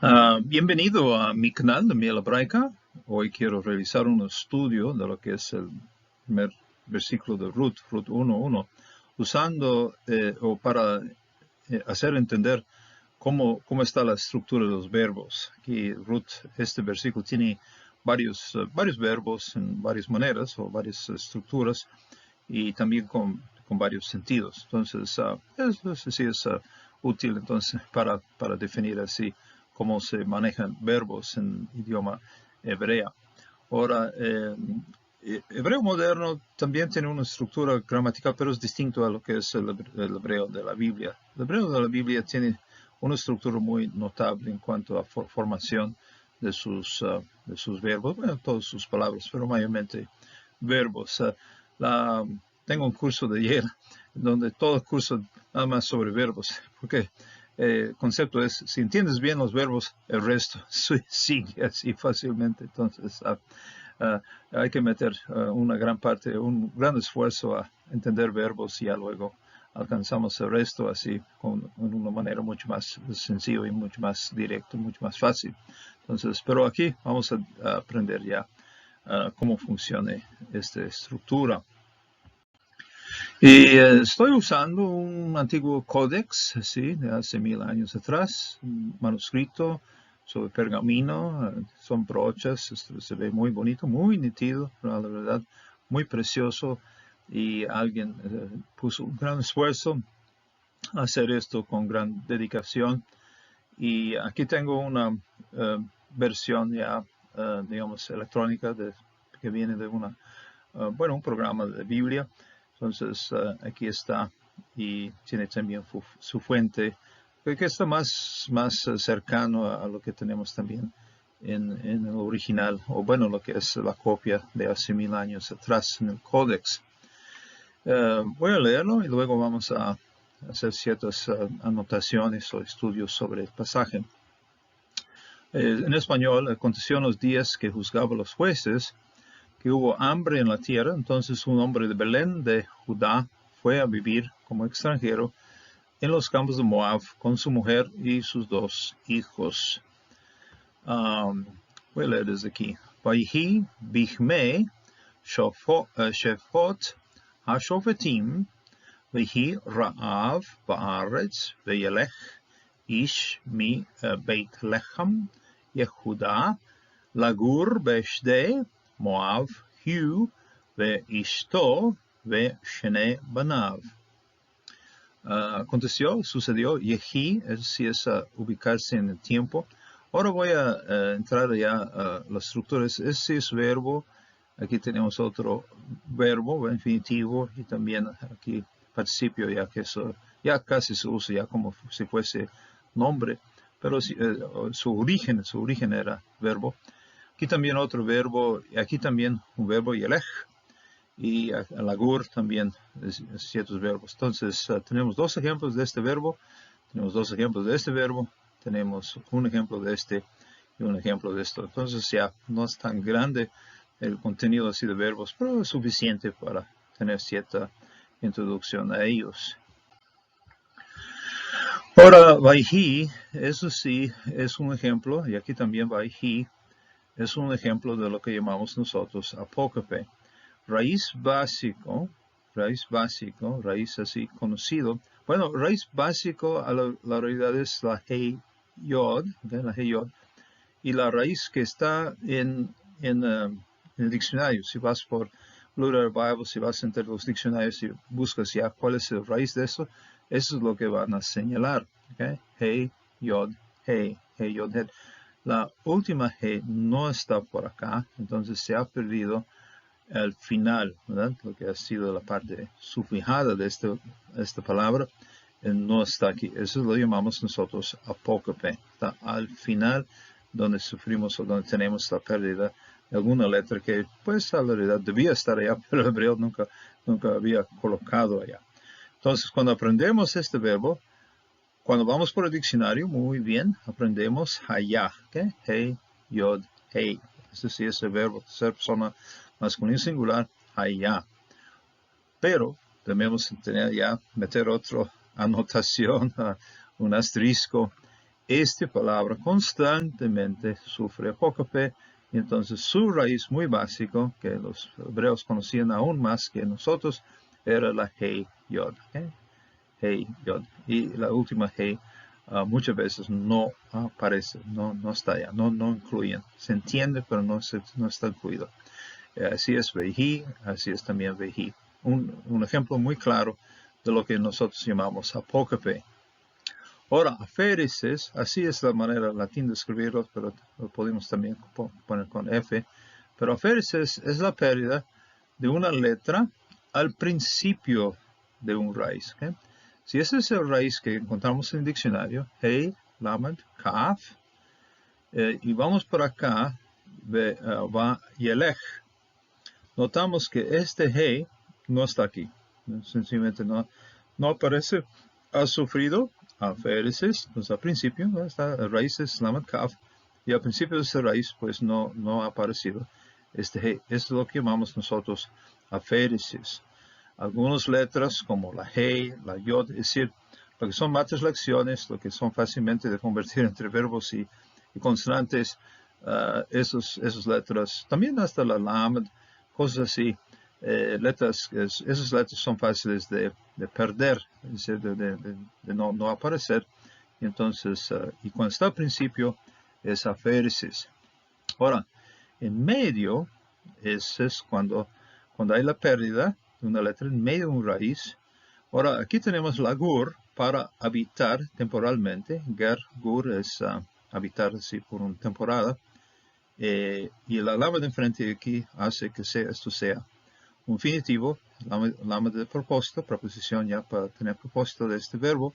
Bienvenido a mi canal de Miel Hebraica. Hoy quiero realizar un estudio de lo que es el primer versículo de Ruth 1:1, usando o para hacer entender cómo está la estructura de los verbos. Aquí este versículo tiene varios verbos en varias maneras o varias estructuras y también con varios sentidos. Entonces, eso sí es útil entonces para definir así cómo se manejan verbos en idioma hebrea. Ahora, hebreo moderno también tiene una estructura gramatical, pero es distinto a lo que es el hebreo de la Biblia. El hebreo de la Biblia tiene una estructura muy notable en cuanto a formación de sus verbos, bueno, todas sus palabras, pero mayormente verbos. Tengo un curso de Yale donde todo el curso nada más sobre verbos, porque el concepto es, si entiendes bien los verbos, el resto sigue así fácilmente. Entonces, hay que meter una gran parte, un gran esfuerzo a entender verbos y ya luego alcanzamos el resto así con una manera mucho más sencilla y mucho más directa, mucho más fácil. Entonces, pero aquí vamos a aprender ya cómo funciona esta estructura. Y estoy usando un antiguo códex, ¿sí? De hace 1000 años atrás, un manuscrito sobre pergamino, son brochas, se ve muy bonito, muy nítido, la verdad, muy precioso, y alguien puso un gran esfuerzo a hacer esto con gran dedicación. Y aquí tengo una versión ya, digamos, electrónica que viene de un programa de Biblia. Entonces, aquí está y tiene también su fuente, que está más cercano a lo que tenemos también en el original, o bueno, lo que es la copia de hace 1000 años atrás en el Codex. Voy a leerlo y luego vamos a hacer ciertas anotaciones o estudios sobre el pasaje. En español, aconteció en los días que juzgaba los jueces, que hubo hambre en la tierra. Entonces un hombre de Belén de Judá fue a vivir como extranjero en los campos de Moab con su mujer y sus 2 hijos. Voy a leer desde aquí. Vayhi bichme shefot hashofetim vihi ra'av ba'aretz veyelech ish mi beit lechem Yehuda lagur beshde Moab Hu veishto veshene banav. Sucedió, Yehi, si es ubicarse en el tiempo. Ahora voy a entrar ya a las estructuras. Ese es verbo. Aquí tenemos otro verbo, infinitivo, y también aquí participio, ya que eso ya casi se usa ya como si fuese nombre, pero su origen era verbo. Aquí también otro verbo, aquí también un verbo, yelech, y alagur también ciertos verbos. Entonces, tenemos 2 ejemplos de este verbo, tenemos 2 ejemplos de este verbo, tenemos un ejemplo de este y un ejemplo de esto. Entonces, ya no es tan grande el contenido así de verbos, pero es suficiente para tener cierta introducción a ellos. Ahora, vayhi, eso sí, es un ejemplo, y aquí también vayhi, es un ejemplo de lo que llamamos nosotros apócope. Raíz básico, raíz así conocido. Bueno, raíz básico a la realidad es la Hey Yod, la Hey Yod, y la raíz que está en el diccionario. Si vas por Blue Letter Bible, si vas entre los diccionarios y buscas ya cuál es la raíz de eso es lo que van a señalar. ¿Okay? Hey Yod, Hey Yod, Hey. La última G no está por acá, entonces se ha perdido el final, ¿verdad? Lo que ha sido la parte sufijada de esta palabra, no está aquí. Eso lo llamamos nosotros apócope. Está al final donde sufrimos o donde tenemos la pérdida de alguna letra que, pues, a la realidad debía estar allá, pero el hebreo nunca había colocado allá. Entonces, cuando aprendemos este verbo, cuando vamos por el diccionario, muy bien, aprendemos hayá, ¿okay? Hey, yod, hey. Este sí es el verbo, tercera persona masculino singular, hayá. Pero debemos tener ya, meter otra anotación, un asterisco, esta palabra constantemente sufre apócope, y entonces su raíz muy básico, que los hebreos conocían aún más que nosotros, era la Hei Yod. ¿Okay? Hei Yod. Y la última Hei muchas veces no aparece, no está allá, no incluyen. Se entiende, pero no está incluido. Así es Vehi, así es también Vehi. Un ejemplo muy claro de lo que nosotros llamamos apócope. Ahora, aféresis, así es la manera latina de escribirlo, pero lo podemos también poner con F. Pero aféresis es la pérdida de una letra al principio de un raíz. ¿Okay? Si ese es el raíz que encontramos en el diccionario, Hei, Lamed, Kaf, y vamos por acá, va Yelech. Notamos que este Hei no está aquí. Sencillamente no aparece. Ha sufrido aféresis, pues al principio está raíces Lamed Kaf, y al principio de esta raíz pues no ha aparecido este Hei. Es lo que llamamos nosotros aféresis. Algunas letras como la Hei, la Yod, es decir, lo que son matas lecciones, lo que son fácilmente de convertir entre verbos y consonantes, esas letras, también hasta la Lamed, cosas así, esas letras son fáciles de perder, es decir, de no aparecer. Y entonces, y cuando está al principio, es aféresis. Ahora, en medio, es cuando hay la pérdida de una letra en medio de una raíz. Ahora, aquí tenemos la gur para habitar temporalmente. Ger, gur es habitar así por una temporada. Y la lama de enfrente aquí hace que esto sea un infinitivo, lama de propósito, preposición ya para tener propósito de este verbo,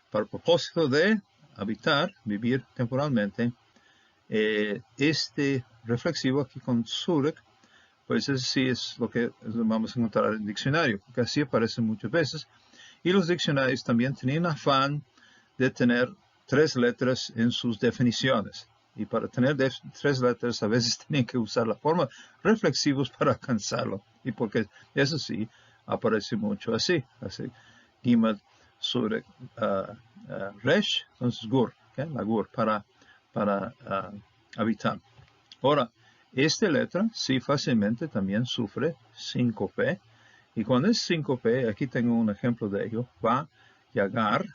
para el propósito de habitar, vivir temporalmente. Este reflexivo aquí con Zurich, pues eso sí es lo que vamos a encontrar en el diccionario, porque así aparece muchas veces. Y los diccionarios también tenían afán de tener 3 letras en sus definiciones. Y para tener 3 letras a veces tenían que usar la forma reflexivos para alcanzarlo. Y porque eso sí aparece mucho así. Gimel, Surek, Resh, entonces Gur, ¿okay? La Gur para habitar. Ahora, esta letra sí fácilmente también sufre síncope. Y cuando es síncope, aquí tengo un ejemplo de ello, va, yagar,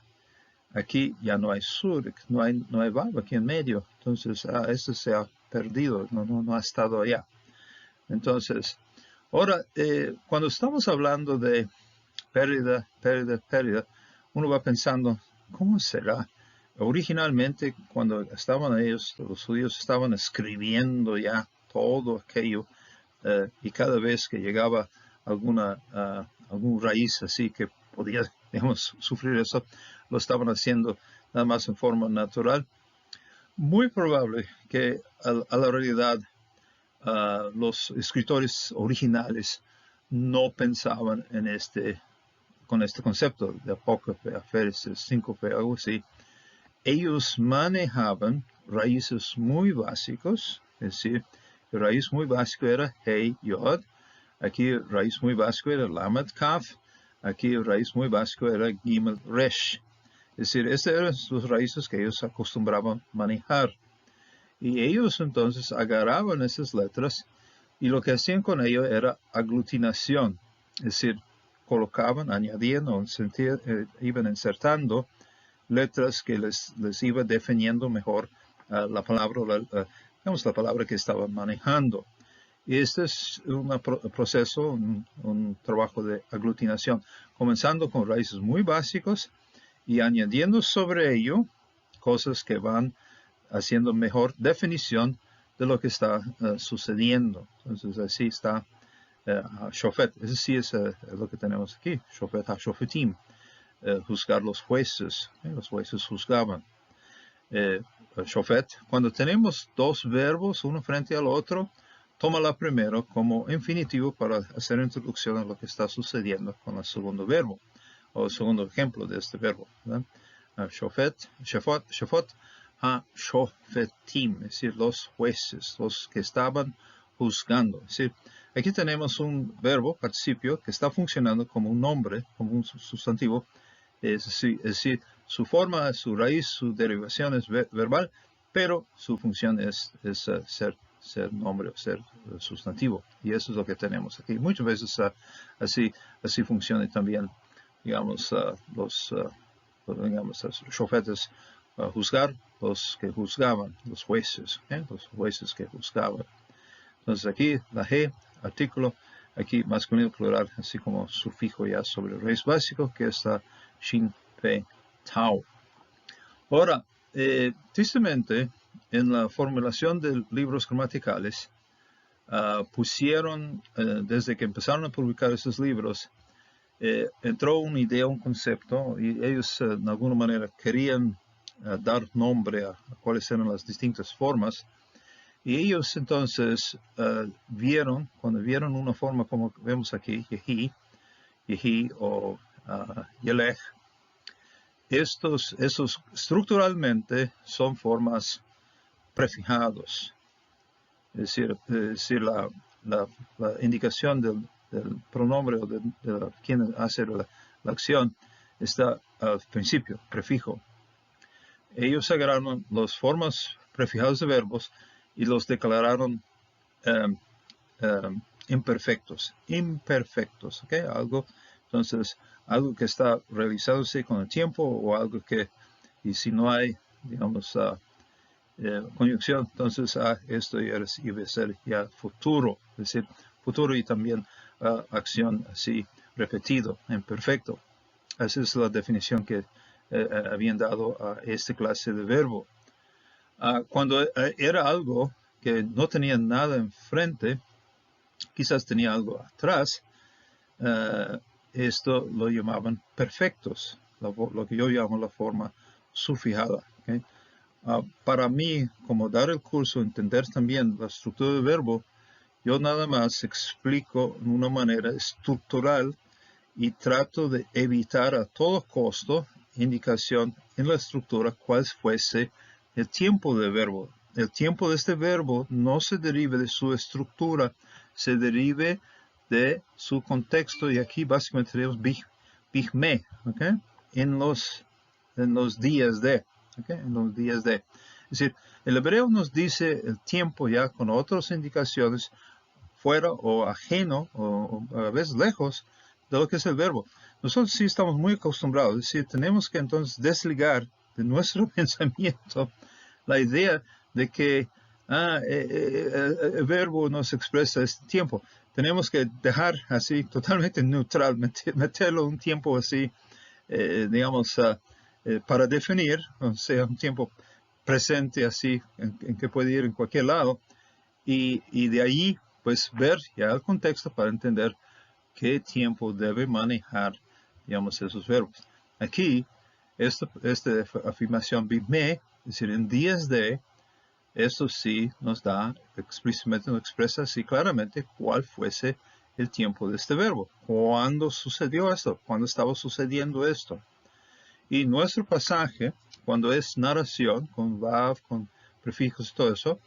aquí ya no hay sur, no hay vav aquí en medio. Entonces, esto se ha perdido, no ha estado allá. Entonces, ahora, cuando estamos hablando de pérdida, uno va pensando, ¿cómo será? Originalmente, cuando estaban ellos, los judíos estaban escribiendo ya todo aquello, y cada vez que llegaba algún raíz así que podía, digamos, sufrir eso, lo estaban haciendo nada más en forma natural. Muy probable que a la realidad los escritores originales no pensaban con este concepto de apócope, aféresis, síncope, algo así. Ellos manejaban raíces muy básicos, es decir, la raíz muy básica era Hei, Yod. Aquí raíz muy básico era Lamed, Kaf. Aquí raíz muy básico era Gimel, Resh. Es decir, estas eran las raíces que ellos acostumbraban manejar. Y ellos entonces agarraban esas letras y lo que hacían con ello era aglutinación. Es decir, colocaban, añadían o iban insertando letras que les iba definiendo mejor la palabra, digamos, la palabra que estaban manejando. Y este es un proceso, un trabajo de aglutinación, comenzando con raíces muy básicos y añadiendo sobre ello cosas que van haciendo mejor definición de lo que está sucediendo. Entonces así está Shofet. Eso sí es lo que tenemos aquí, Shofet HaShofetim, juzgar los jueces. Los jueces juzgaban. Shofet, cuando tenemos dos verbos uno frente al otro, tómala primero como infinitivo para hacer introducción a lo que está sucediendo con el segundo verbo, o el segundo ejemplo de este verbo. Shofet, Shofot, ha-shofetim, es decir, los jueces, los que estaban juzgando. Es decir, aquí tenemos un verbo, participio, que está funcionando como un nombre, como un sustantivo, Es decir, su forma, su raíz, su derivación es verbal, pero su función es ser nombre o ser sustantivo. Y eso es lo que tenemos aquí. Muchas veces así funciona también, digamos, los shofetes, juzgar, los que juzgaban, los jueces que juzgaban. Entonces aquí la G, artículo, aquí masculino plural, así como sufijo ya sobre el raíz básico, que está shin, pe, tau. Ahora, tristemente, en la formulación de libros gramaticales, pusieron, desde que empezaron a publicar esos libros, entró una idea, un concepto, y ellos de alguna manera querían dar nombre a cuáles eran las distintas formas. Y ellos entonces cuando vieron una forma como vemos aquí, yehi o yelech, esos estructuralmente son formas prefijados. Es decir, la indicación del pronombre o de quien hace la acción está al principio, prefijo. Ellos agarraron las formas prefijadas de verbos y los declararon imperfectos, ¿ok? Entonces, algo que está realizándose con el tiempo o algo que, y si no hay, digamos, conjunción, entonces esto iba a ser ya futuro, es decir, futuro y también acción así repetido, imperfecto. Esa es la definición que habían dado a esta clase de verbo. Cuando era algo que no tenía nada enfrente, quizás tenía algo atrás, esto lo llamaban perfectos, lo que yo llamo la forma sufijada. ¿Okay? Para mí, como dar el curso, entender también la estructura del verbo, yo nada más explico de una manera estructural y trato de evitar a todo costo indicación en la estructura cuál fuese el tiempo del verbo. El tiempo de este verbo no se derive de su estructura, se derive de su contexto, y aquí básicamente tenemos bigme, ¿okay? en los días de, ¿okay? En los días de. Es decir, el hebreo nos dice el tiempo ya con otras indicaciones fuera o ajeno o a veces lejos de lo que es el verbo. Nosotros sí estamos muy acostumbrados, es decir, tenemos que entonces desligar de nuestro pensamiento la idea de que el verbo nos expresa este tiempo. Tenemos que dejar así totalmente neutral, meterlo un tiempo así, digamos, para definir, o sea, un tiempo presente así, en que puede ir en cualquier lado, y de ahí pues ver ya el contexto para entender qué tiempo debe manejar, digamos, esos verbos. Aquí, esta afirmación bimé, es decir, en días de, esto sí nos da, explícitamente nos expresa así claramente cuál fuese el tiempo de este verbo. ¿Cuándo sucedió esto? ¿Cuándo estaba sucediendo esto? Y nuestro pasaje, cuando es narración, con vav, con prefijos y todo eso,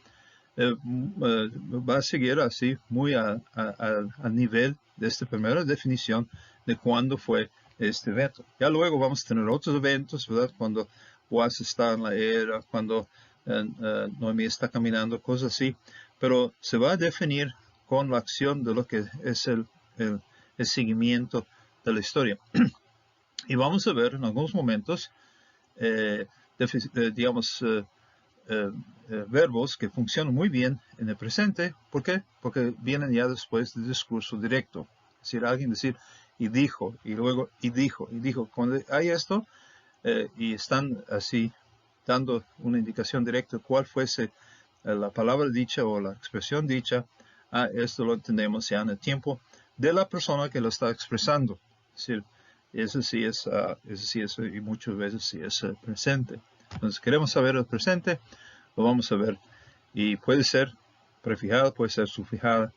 va a seguir así muy al nivel de esta primera definición de cuándo fue este evento. Ya luego vamos a tener otros eventos, ¿verdad? Cuando Boaz está en la era, cuando Noemí está caminando, cosas así, pero se va a definir con la acción de lo que es el seguimiento de la historia. Y vamos a ver en algunos momentos, digamos, verbos que funcionan muy bien en el presente. ¿Por qué? Porque vienen ya después del discurso directo. Es decir, alguien decir, y dijo, y luego, y dijo, y dijo. Cuando hay esto, y están así dando una indicación directa cuál fuese la palabra dicha o la expresión dicha, esto lo entendemos ya en el tiempo de la persona que lo está expresando. Es decir, eso sí es, y muchas veces sí es presente. Entonces, queremos saber el presente, lo vamos a ver. Y puede ser prefijada, puede ser sufijada,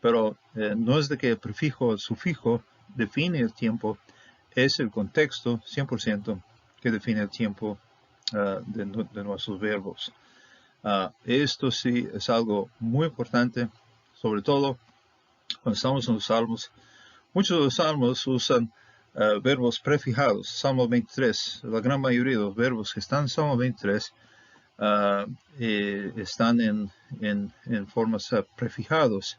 pero no es de que el prefijo o el sufijo define el tiempo, es el contexto 100% que define el tiempo de nuestros verbos. Esto sí es algo muy importante, sobre todo cuando estamos en los salmos. Muchos de los salmos usan verbos prefijados. Salmo 23, la gran mayoría de los verbos que están en Salmo 23 están en formas prefijados.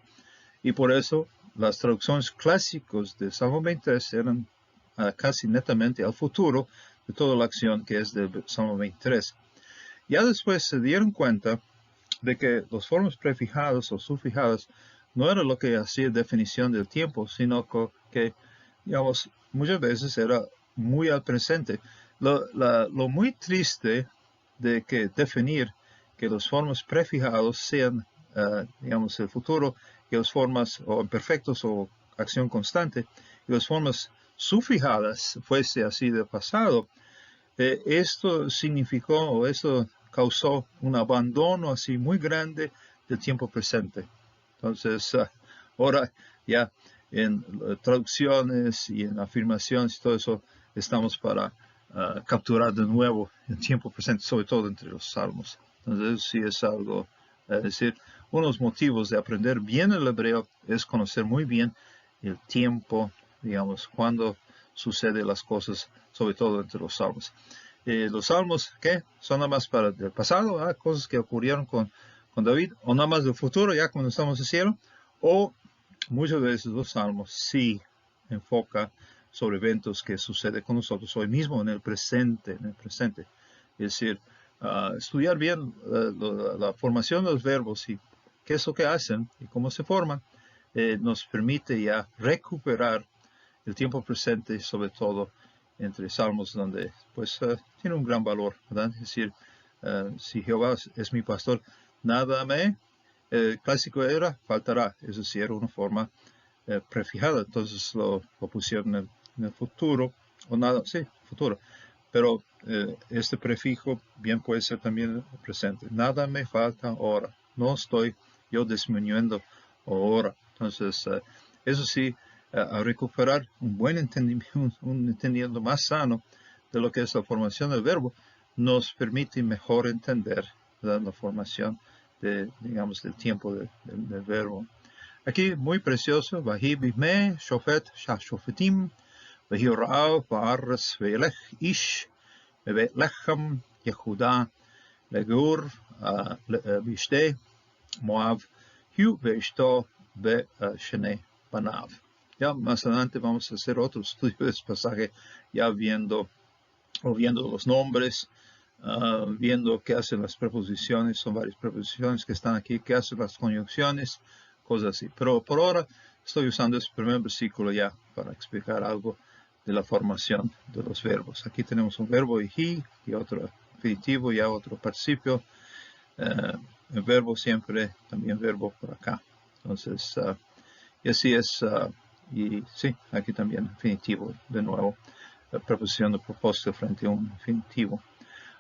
Y por eso las traducciones clásicas de Salmo 23 eran casi netamente al futuro de toda la acción que es del Salmo 23. Ya después se dieron cuenta de que las formas prefijadas o sufijadas no era lo que hacía definición del tiempo, sino que digamos, muchas veces era muy al presente. Lo muy triste de que definir que las formas prefijadas sean, digamos, el futuro, que las formas o imperfectos o acción constante, y las formas sufijadas fuese así de pasado, esto significó o esto causó un abandono así muy grande del tiempo presente. Entonces, ahora ya en traducciones y en afirmaciones y todo eso estamos para capturar de nuevo el tiempo presente, sobre todo entre los salmos. Entonces, eso sí es algo, es decir, uno de los motivos de aprender bien el hebreo es conocer muy bien el tiempo, digamos, cuando suceden las cosas, sobre todo entre los salmos. Los salmos, ¿qué? Son nada más para el pasado, cosas que ocurrieron con David, o nada más del futuro, ya cuando estamos en el cielo, o muchas veces los salmos sí enfocan sobre eventos que suceden con nosotros hoy mismo, en el presente. Es decir, estudiar bien la formación de los verbos y qué es lo que hacen y cómo se forman, nos permite ya recuperar el tiempo presente, sobre todo entre salmos donde pues tiene un gran valor, ¿verdad? Es decir, si Jehová es mi pastor, nada me, clásico era, faltará. Eso sí era una forma prefijada, entonces lo pusieron en el futuro, o nada, sí, futuro. Pero este prefijo bien puede ser también presente. Nada me falta ahora, no estoy yo disminuyendo ahora. Entonces, eso sí, a recuperar un buen entendimiento, un entendimiento más sano de lo que es la formación del verbo, nos permite mejor entender la formación digamos, del tiempo del verbo. Aquí, muy precioso, Vahi bime, shofet, shashofetim, Vahi ra'av, ba'aretz, ve'elech ish, bebet lechem, Yehuda, legur, bishte, Moab, Hu, ve'ishto, be'shenei banav. Ya más adelante vamos a hacer otro estudio de este pasaje, ya viendo los nombres, viendo qué hacen las preposiciones, son varias preposiciones que están aquí, qué hacen las conjunciones, cosas así. Pero por ahora estoy usando este primer versículo ya para explicar algo de la formación de los verbos. Aquí tenemos un verbo y otro infinitivo, ya otro participio. El verbo siempre, también verbo por acá. Entonces, y así es, y sí, aquí también infinitivo, de nuevo, la preposición de propósito frente a un infinitivo.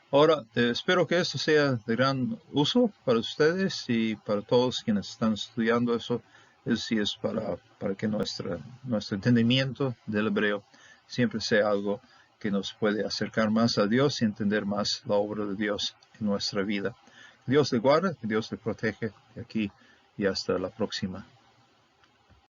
Ahora, espero que esto sea de gran uso para ustedes y para todos quienes están estudiando eso. Es decir, es para que nuestro entendimiento del hebreo siempre sea algo que nos puede acercar más a Dios y entender más la obra de Dios en nuestra vida. Que Dios le guarde, que Dios le protege de aquí y hasta la próxima.